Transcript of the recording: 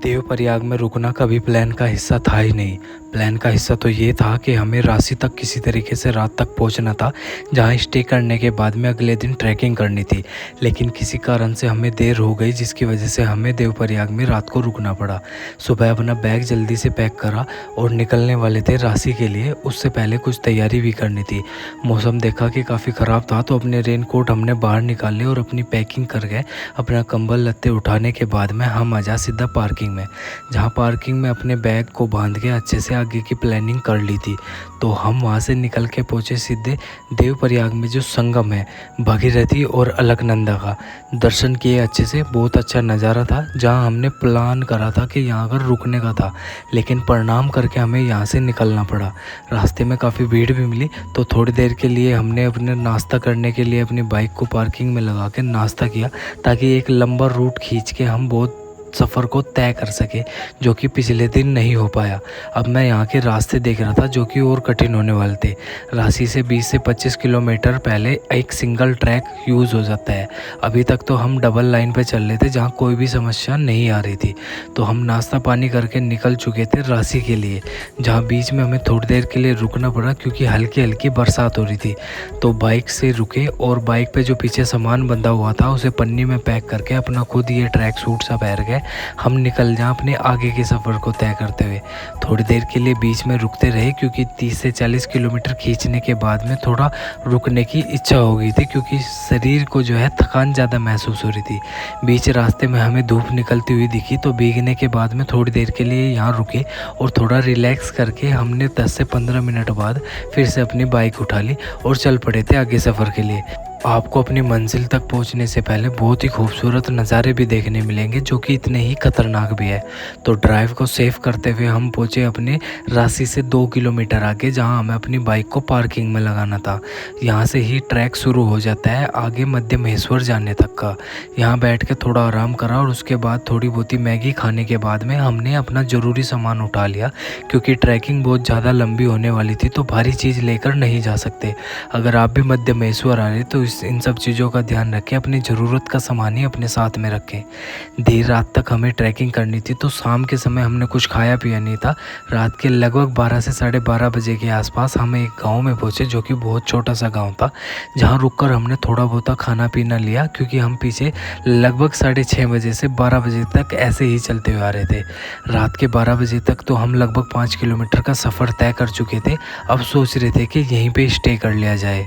देवप्रयाग में रुकना कभी प्लान का हिस्सा था ही नहीं। प्लान का हिस्सा तो ये था कि हमें रांची तक किसी तरीके से रात तक पहुंचना था, जहां स्टे करने के बाद में अगले दिन ट्रैकिंग करनी थी। लेकिन किसी कारण से हमें देर हो गई, जिसकी वजह से हमें देवप्रयाग में रात को रुकना पड़ा। सुबह अपना बैग जल्दी से पैक करा और निकलने वाले थे रांची के लिए। उससे पहले कुछ तैयारी भी करनी थी। मौसम देखा कि काफ़ी ख़राब था, तो अपने रेनकोट हमने बाहर निकाले और अपनी पैकिंग कर गए। अपना कंबल लत्ते उठाने के बाद में हम आजा सीधा पार्किंग में, जहाँ पार्किंग में अपने बैग को बांध के अच्छे से आगे की प्लानिंग कर ली थी। तो हम वहाँ से निकल के पहुँचे सीधे देवप्रयाग में, जो संगम है भागीरथी और अलकनंदा का। दर्शन किए अच्छे से, बहुत अच्छा नज़ारा था। जहाँ हमने प्लान करा था कि यहाँ पर रुकने का था, लेकिन परिणाम करके हमें यहाँ से निकलना पड़ा। रास्ते में काफ़ी भीड़ भी मिली, तो थोड़ी देर के लिए हमने अपने नाश्ता करने के लिए अपनी बाइक को पार्किंग में लगा के नाश्ता किया, ताकि एक लंबा रूट खींच के हम बहुत सफ़र को तय कर सके, जो कि पिछले दिन नहीं हो पाया। अब मैं यहाँ के रास्ते देख रहा था, जो कि और कठिन होने वाले थे। रांची से 20 से 25 किलोमीटर पहले एक सिंगल ट्रैक यूज़ हो जाता है। अभी तक तो हम डबल लाइन पे चल रहे थे, जहाँ कोई भी समस्या नहीं आ रही थी। तो हम नाश्ता पानी करके निकल चुके थे रांची के लिए, जहाँ बीच में हमें थोड़ी देर के लिए रुकना पड़ा, क्योंकि हल्की हल्की बरसात हो रही थी। तो बाइक से रुके और बाइक पे जो पीछे सामान बंधा हुआ था उसे पन्नी में पैक करके अपना खुद ये ट्रैक सूट सा पहन गए हम निकल जाएं अपने आगे के सफ़र को तय करते हुए। थोड़ी देर के लिए बीच में रुकते रहे, क्योंकि 30 से 40 किलोमीटर खींचने के बाद में थोड़ा रुकने की इच्छा हो गई थी, क्योंकि शरीर को जो है थकान ज़्यादा महसूस हो रही थी। बीच रास्ते में हमें धूप निकलती हुई दिखी, तो भीगने के बाद में थोड़ी देर के लिए यहाँ रुके और थोड़ा रिलैक्स करके हमने 10 से 15 मिनट बाद फिर से अपनी बाइक उठा ली और चल पड़े थे आगे सफ़र के लिए। आपको अपनी मंजिल तक पहुंचने से पहले बहुत ही खूबसूरत नज़ारे भी देखने मिलेंगे, जो कि इतने ही खतरनाक भी है। तो ड्राइव को सेव करते हुए हम पहुंचे अपने रांची से 2 किलोमीटर आगे, जहां हमें अपनी बाइक को पार्किंग में लगाना था। यहां से ही ट्रैक शुरू हो जाता है आगे मध्य महेश्वर जाने तक का। यहां बैठ के थोड़ा आराम करा और उसके बाद थोड़ी बहुत ही मैगी खाने के बाद में हमने अपना ज़रूरी सामान उठा लिया, क्योंकि ट्रैकिंग बहुत ज़्यादा लंबी होने वाली थी, तो भारी चीज़ लेकर नहीं जा सकते। अगर आप भी मध्य महेश्वर आ रहे तो इन सब चीज़ों का ध्यान रखें, अपनी ज़रूरत का सामान ही अपने साथ में रखें। देर रात तक हमें ट्रैकिंग करनी थी, तो शाम के समय हमने कुछ खाया पिया नहीं था। रात के लगभग 12 से 12:30 बजे के आसपास हम एक गांव में पहुंचे, जो कि बहुत छोटा सा गांव था, जहां रुककर हमने थोड़ा बहुत खाना पीना लिया, क्योंकि हम पीछे लगभग 6:30 बजे से 12 बजे तक ऐसे ही चलते हुए आ रहे थे। रात के 12 बजे तक तो हम लगभग 5 किलोमीटर का सफ़र तय कर चुके थे। अब सोच रहे थे कि यहीं पर स्टे कर लिया जाए।